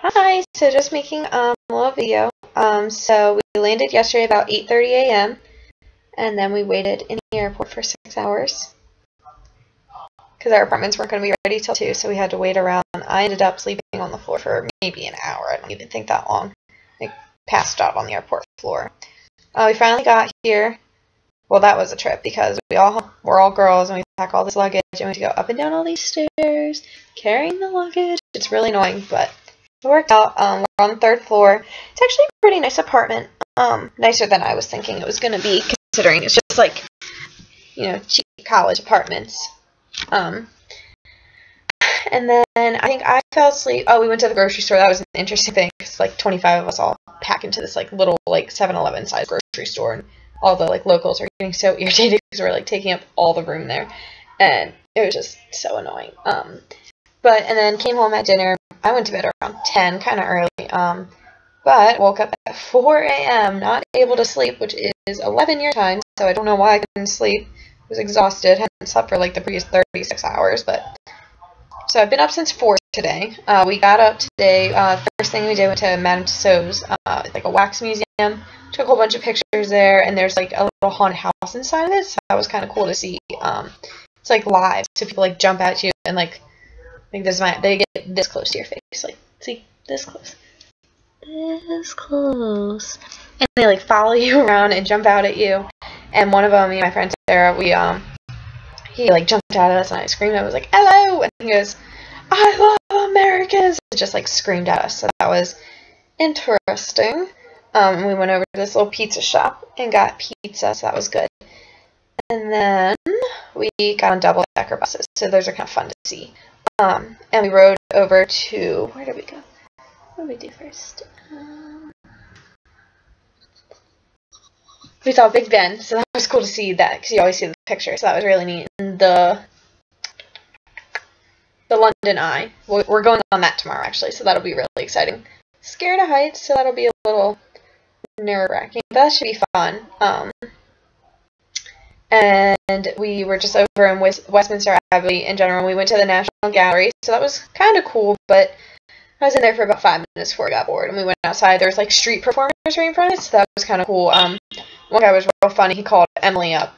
Hi, so just making a little video. So we landed yesterday about 8:30 a.m. and then we waited in the airport for 6 hours because our apartments weren't going to be ready till 2, so we had to wait around. I ended up sleeping on the floor for maybe an hour. I don't even think that long. I passed out on the airport floor. We finally got here. Well, that was a trip because we're all girls and we pack all this luggage and we had to go up and down all these stairs carrying the luggage. It's really annoying, but it worked out. We're on the 3rd floor. It's actually a pretty nice apartment. Nicer than I was thinking it was going to be, considering it's just like, cheap college apartments. And then I think I fell asleep. Oh, we went to the grocery store. That was an interesting thing because like 25 of us all pack into this like little like 7-Eleven size grocery store, and all the like locals are getting so irritated because we're like taking up all the room there, and it was just so annoying. And then came home at dinner. I went to bed around 10, kind of early, but woke up at 4 a.m. not able to sleep, which is 11 your time, so I don't know why I couldn't sleep. I was exhausted, hadn't slept for like the previous 36 hours, but so I've been up since 4 today. We got up today, first thing we did went to Madame Tussauds, like a wax museum, took a whole bunch of pictures there, and there's like a little haunted house inside of it, so that was kind of cool to see. It's like live, so people like jump at you and like they get this close to your face, like, see, this close, and they like follow you around and jump out at you. And one of them, me and my friend Sarah, he like jumped at us and I screamed. I was like, "Hello!" And he goes, "I love Americans!" And just like screamed at us. So that was interesting. We went over to this little pizza shop and got pizza, so that was good. And then we got on double-decker buses, so those are kind of fun to see. And we rode over to, where did we go? What did we do first? We saw Big Ben, so that was cool to see that, because you always see the picture, so that was really neat. And the London Eye, we're going on that tomorrow, actually, so that'll be really exciting. Scared of heights, so that'll be a little nerve-wracking. That should be fun. And we were just over in Westminster Abbey in general. We went to the National Gallery, so that was kind of cool, but I was in there for about 5 minutes before I got bored, and we went outside. There was like street performers right in front of us, so that was kind of cool. One guy was real funny. He called Emily up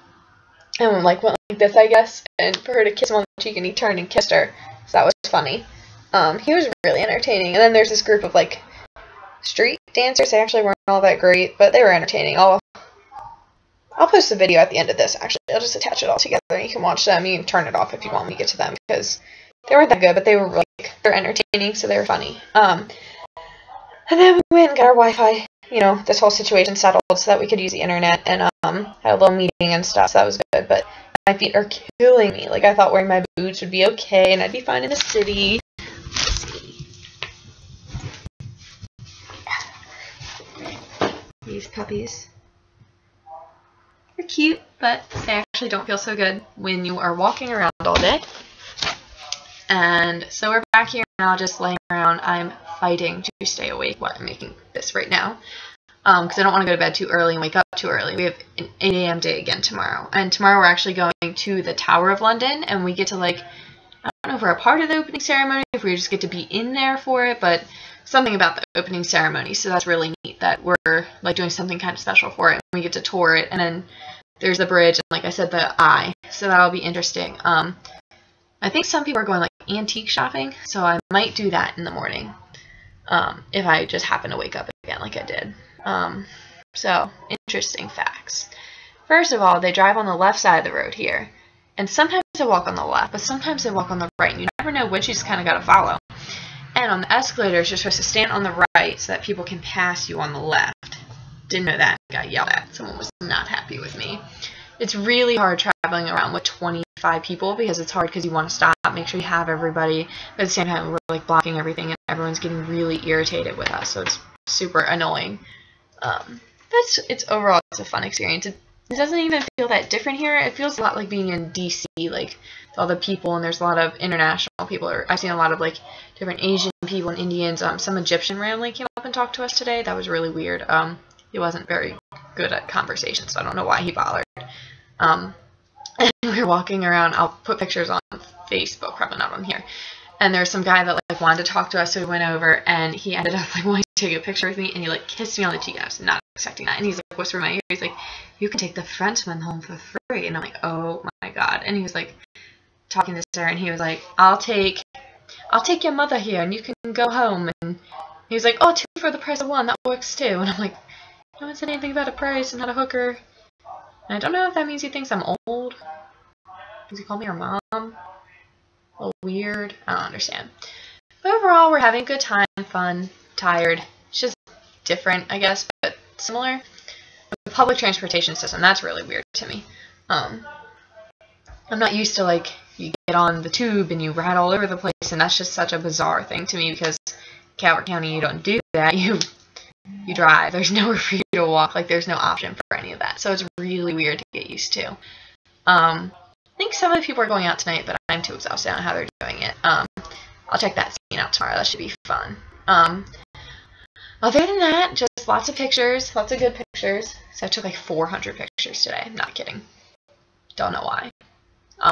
and like went like this, I guess, and for her to kiss him on the cheek, and he turned and kissed her, so that was funny. He was really entertaining. And then there's this group of like street dancers. They actually weren't all that great, but they were entertaining. I'll post a video at the end of this, actually. I'll just attach it all together, and you can watch them. You can turn it off if you want me to get to them, because they weren't that good, but they were like, they're entertaining, so they were funny. And then we went and got our Wi-Fi, this whole situation settled so that we could use the internet, and had a little meeting and stuff, so that was good. But my feet are killing me. Like, I thought wearing my boots would be okay, and I'd be fine in the city. Let's see. These puppies. They're cute, but they actually don't feel so good when you are walking around all day. And so we're back here now, just laying around. I'm fighting to stay awake while I'm making this right now, because I don't want to go to bed too early and wake up too early. We have an 8 a.m. day again tomorrow, and tomorrow we're actually going to the Tower of London, and we get to like, I don't know if we're a part of the opening ceremony, if we just get to be in there for it, but something about the opening ceremony, so that's really neat that we're like doing something kind of special for it, and we get to tour it. And then there's the bridge, and like I said, the eye, so that'll be interesting. I think some people are going like antique shopping, so I might do that in the morning, if I just happen to wake up again like I did. So interesting facts. First of all, they drive on the left side of the road here, and sometimes they walk on the left, but sometimes they walk on the right, and you never know which. You just kind of got to follow. And on the escalators, you're supposed to stand on the right so that people can pass you on the left. Didn't know that. Got yelled at. Someone was not happy with me. It's really hard traveling around with 25 people, because it's hard because you want to stop, make sure you have everybody, but at the same time we're like blocking everything and everyone's getting really irritated with us, so it's super annoying. But it's overall, it's a fun experience. It doesn't even feel that different here. It feels a lot like being in DC, like all the people, and there's a lot of international people. I've seen a lot of like different Asian people and Indians. Some Egyptian randomly came up and talked to us today. That was really weird. He wasn't very good at conversation, so I don't know why he bothered. And we were walking around. I'll put pictures on Facebook, probably not on here. And there was some guy that like wanted to talk to us, so we went over, and he ended up like wanting to take a picture with me, and he like kissed me on the cheek. I was not expecting that, and he's like whispering in my ear. He's like, "You can take the Frenchman home for free," and I'm like, "Oh my god!" And he was like talking to her, and he was like, I'll take your mother here, and you can go home." And he was like, "Oh, 2 for the price of 1. That works too." And I'm like, "No one said anything about a price. I'm not a hooker." And I don't know if that means he thinks I'm old. Does he call me her mom? A little weird. I don't understand. But overall, we're having a good time, fun, tired. It's just different, I guess, but similar. The public transportation system, that's really weird to me. I'm not used to, like, you get on the tube and you ride all over the place, and that's just such a bizarre thing to me because Calvert County, you don't do that. You drive. There's nowhere for you to walk. Like, there's no option for any of that. So it's really weird to get used to. I think some of the people are going out tonight, but I'm too exhausted. I don't know how they're doing it. I'll check that scene out tomorrow. That should be fun. Other than that, just lots of pictures, lots of good pictures. So I took like 400 pictures today. I'm not kidding. Don't know why.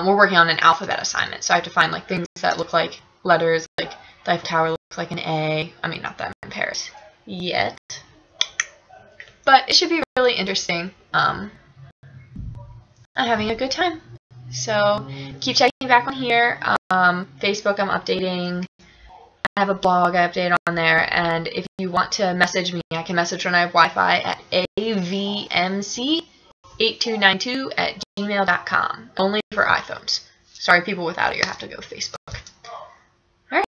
We're working on an alphabet assignment, so I have to find like things that look like letters, like the Eiffel Tower looks like an A. I mean, not that I'm in Paris yet. But it should be really interesting. I'm having a good time. So keep checking back on here. Facebook, I'm updating. I have a blog I update on there. And if you want to message me, I can message when I have Wi-Fi at avmc8292@gmail.com. Only for iPhones. Sorry, people without it, you have to go Facebook. Alright,